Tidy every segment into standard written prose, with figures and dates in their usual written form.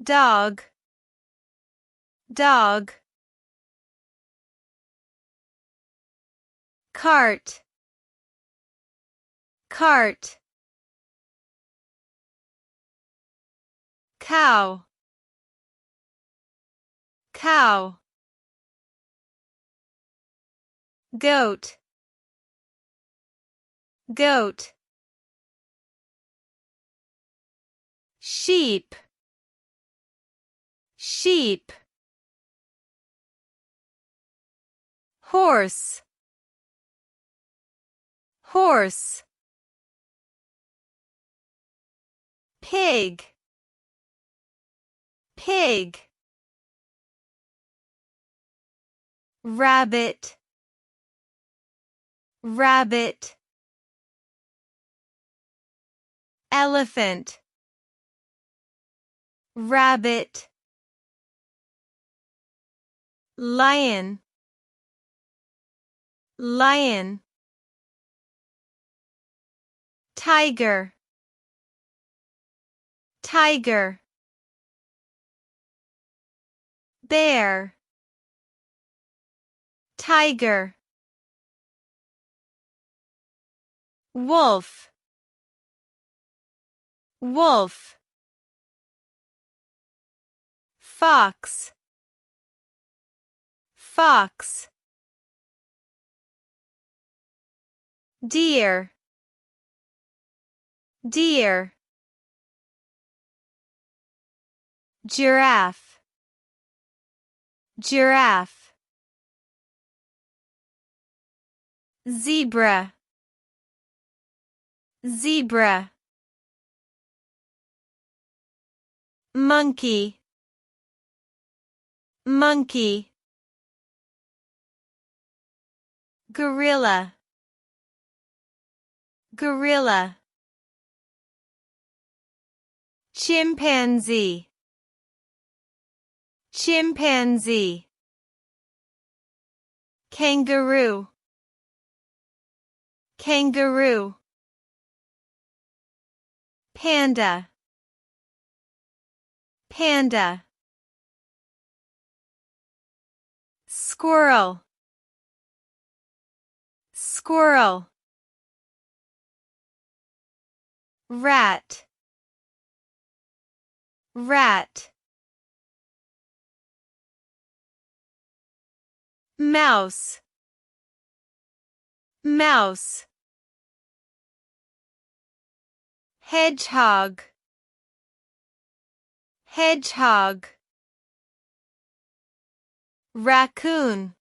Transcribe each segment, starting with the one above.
dog, dog. Cart, cart. Cow, cow. Goat, goat. Sheep, sheep. Horse, horse. Pig, pig. Rabbit, rabbit. Elephant, rabbit. Lion, lion. Tiger, tiger. Bear, tiger. Wolf, wolf. Fox, fox. Deer, deer. Giraffe, giraffe. Zebra, zebra. Monkey, monkey. Gorilla, gorilla. Chimpanzee, chimpanzee. Kangaroo, kangaroo. Panda, panda. Squirrel, squirrel. Rat, rat. Mouse, mouse. Hedgehog, hedgehog. Raccoon,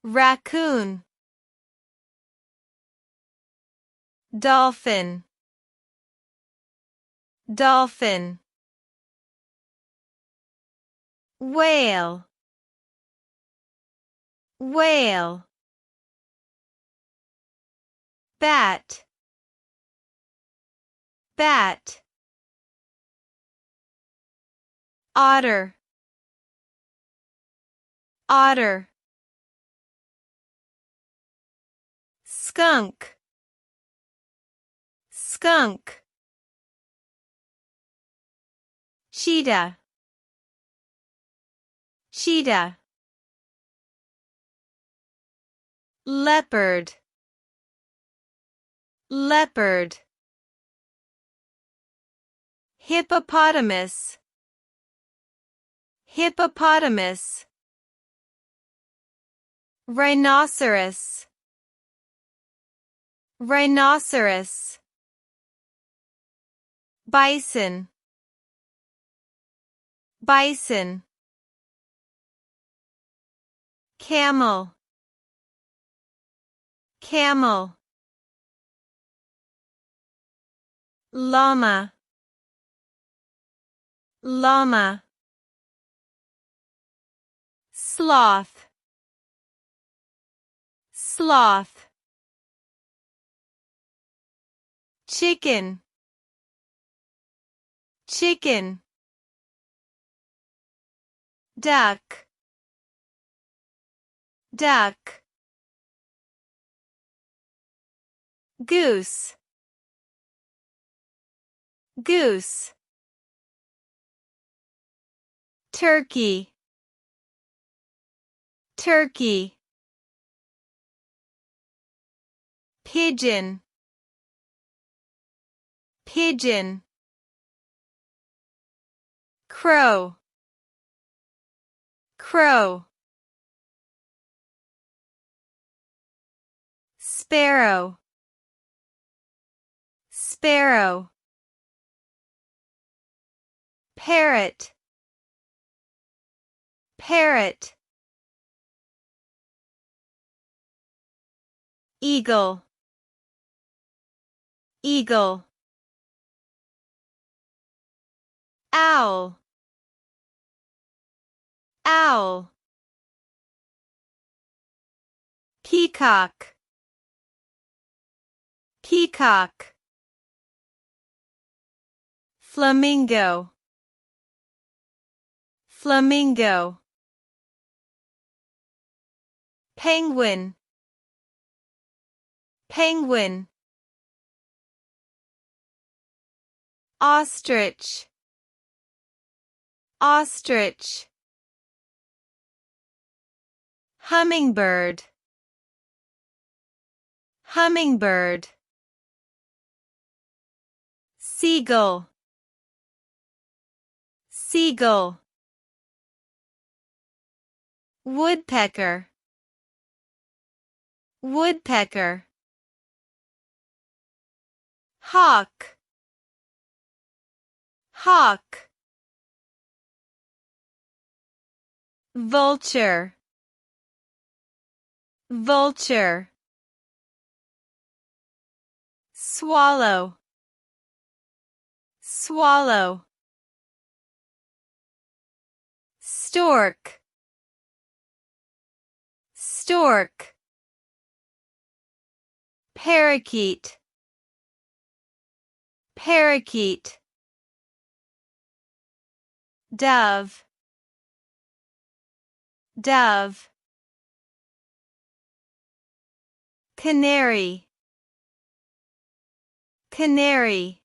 raccoon. Dolphin, dolphin. Whale, whale. Bat, bat. Otter, otter. Skunk, skunk. Cheetah, cheetah. Leopard, leopard. Hippopotamus, hippopotamus. Rhinoceros, rhinoceros. Bison, bison. Camel, camel. Llama, llama. Sloth, sloth. Chicken, chicken. Duck, duck. Goose, goose. turkey, turkey. Pigeon, pigeon. Crow, crow. Sparrow, sparrow. Parrot, parrot. Eagle, eagle. Owl, owl. Peacock, peacock. Flamingo, flamingo. Penguin, penguin. Ostrich, ostrich. Hummingbird, hummingbird. Seagull, seagull. Woodpecker, woodpecker. Hawk, hawk. Vulture, vulture. Swallow, swallow. Stork, stork. Parakeet, parakeet. Dove, dove. Canary, canary.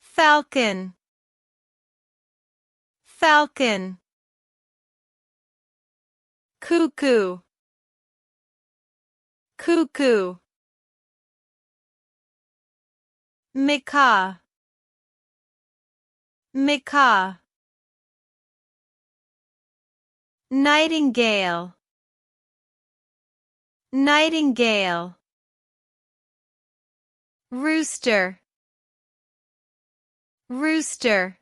Falcon, falcon. Cuckoo, cuckoo. Macaw, macaw. Nightingale, nightingale. Rooster, rooster.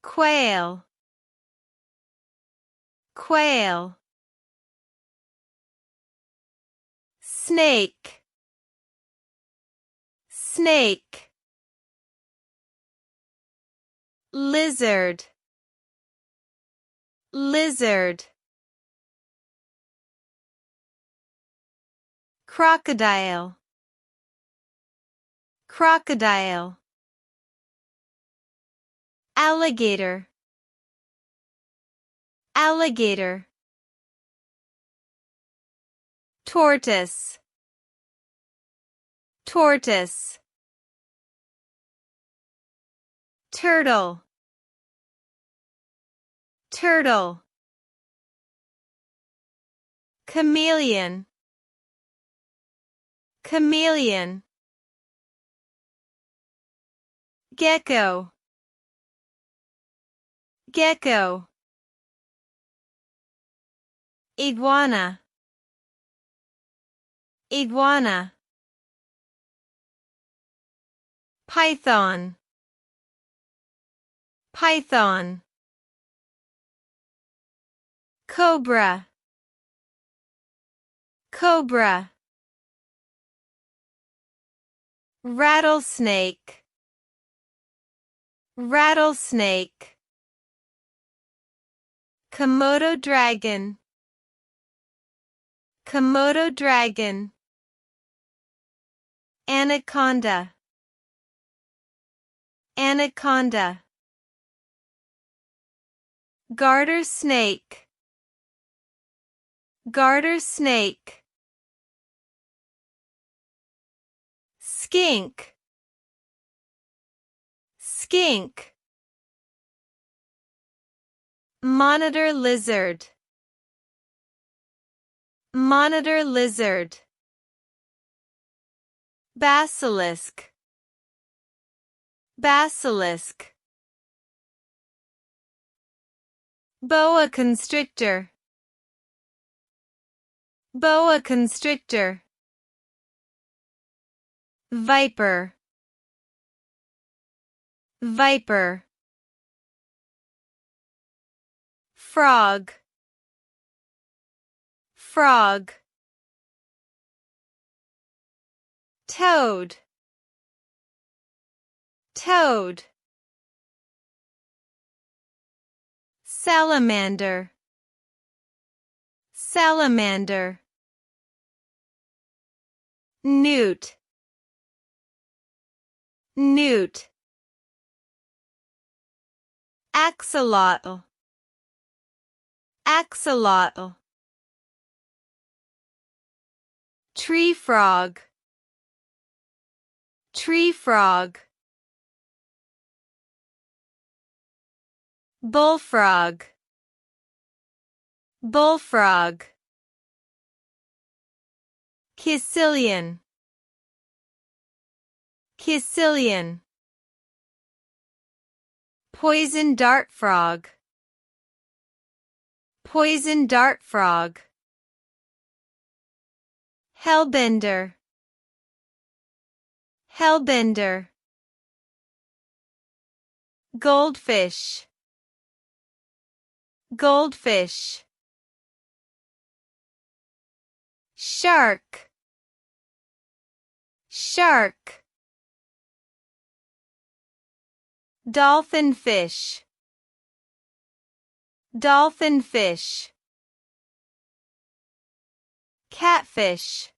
Quail, quail. Snake, snake. Lizard, lizard. Crocodile, crocodile. Alligator, alligator. Tortoise, tortoise. Turtle, turtle. Chameleon, chameleon. Gecko, gecko. Iguana, iguana. Python, python. Cobra, cobra. Rattlesnake, rattlesnake. Komodo dragon, Komodo dragon. Anaconda, anaconda. Garter snake, garter snake. Skink, skink, monitor lizard, monitor lizard, basilisk, basilisk, boa constrictor, boa constrictor, viper, viper, frog, frog, toad, toad, salamander, salamander, newt, newt, axolotl, axolotl, tree frog, tree frog, bullfrog, bullfrog, caecilian, caecilian, poison dart frog, poison dart frog, hellbender, hellbender, goldfish, goldfish, shark, shark, dolphinfish, dolphinfish, catfish,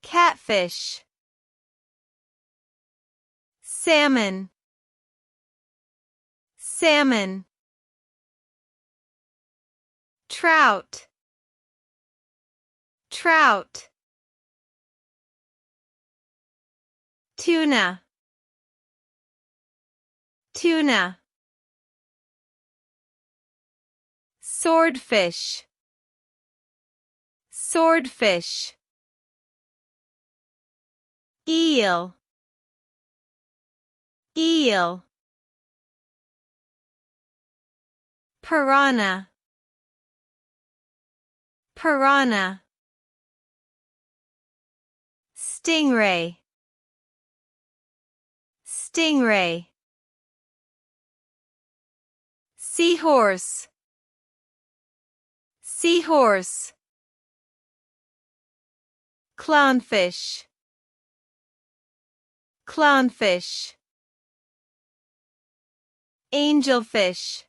catfish, salmon, salmon, trout, trout, tuna, tuna, swordfish, swordfish, eel, eel, piranha, piranha, stingray, stingray, seahorse, seahorse, clownfish, clownfish, angelfish,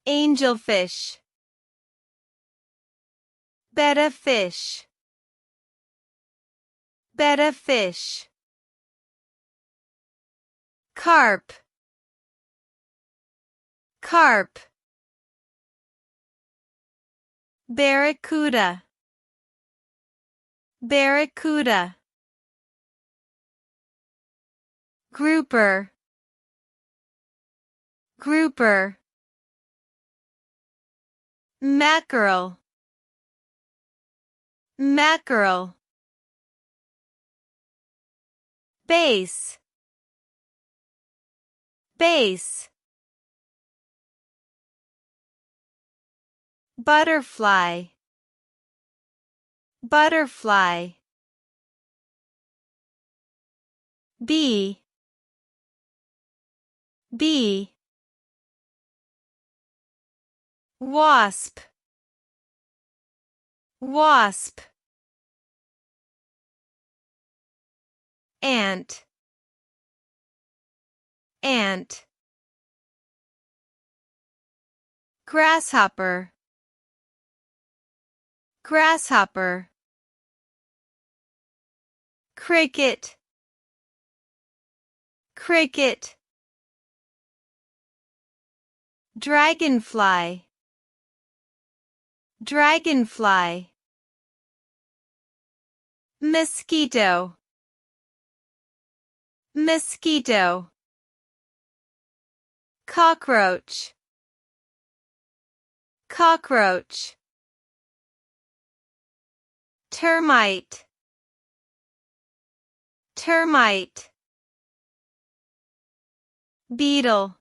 angelfish, betta fish, betta fish, carp, carp, barracuda, barracuda, grouper, grouper, mackerel, mackerel, bass, bass, butterfly, butterfly, bee, bee, wasp, wasp, ant, ant, grasshopper, grasshopper, cricket, cricket, dragonfly, dragonfly, mosquito, mosquito, cockroach, cockroach, termite, termite, beetle,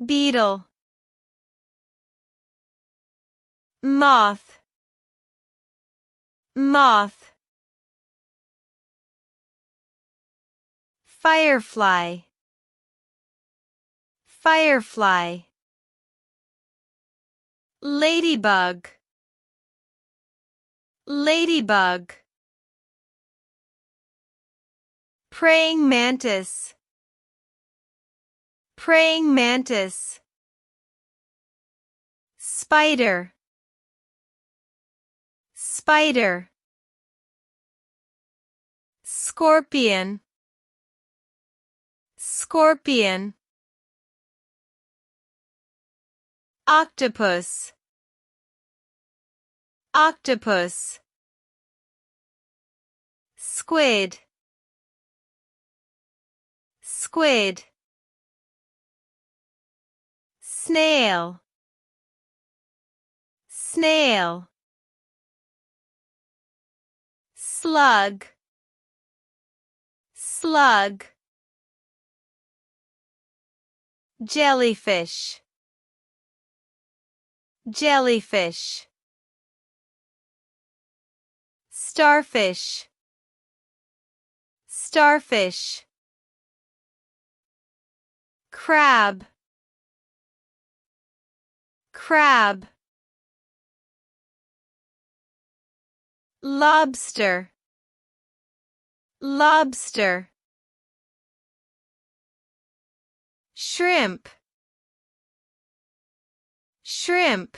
beetle, moth, moth, firefly, firefly, ladybug, ladybug, praying mantis, praying mantis, spider, spider, scorpion, scorpion, octopus, octopus, squid, squid, snail, snail, slug, slug, jellyfish, jellyfish, starfish, starfish, crab, crab, lobster, lobster, shrimp, shrimp,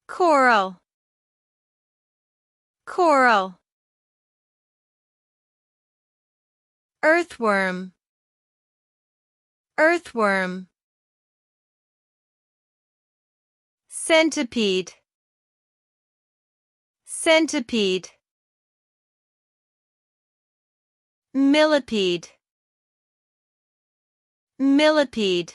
coral, coral, earthworm, earthworm, centipede, centipede, millipede, millipede,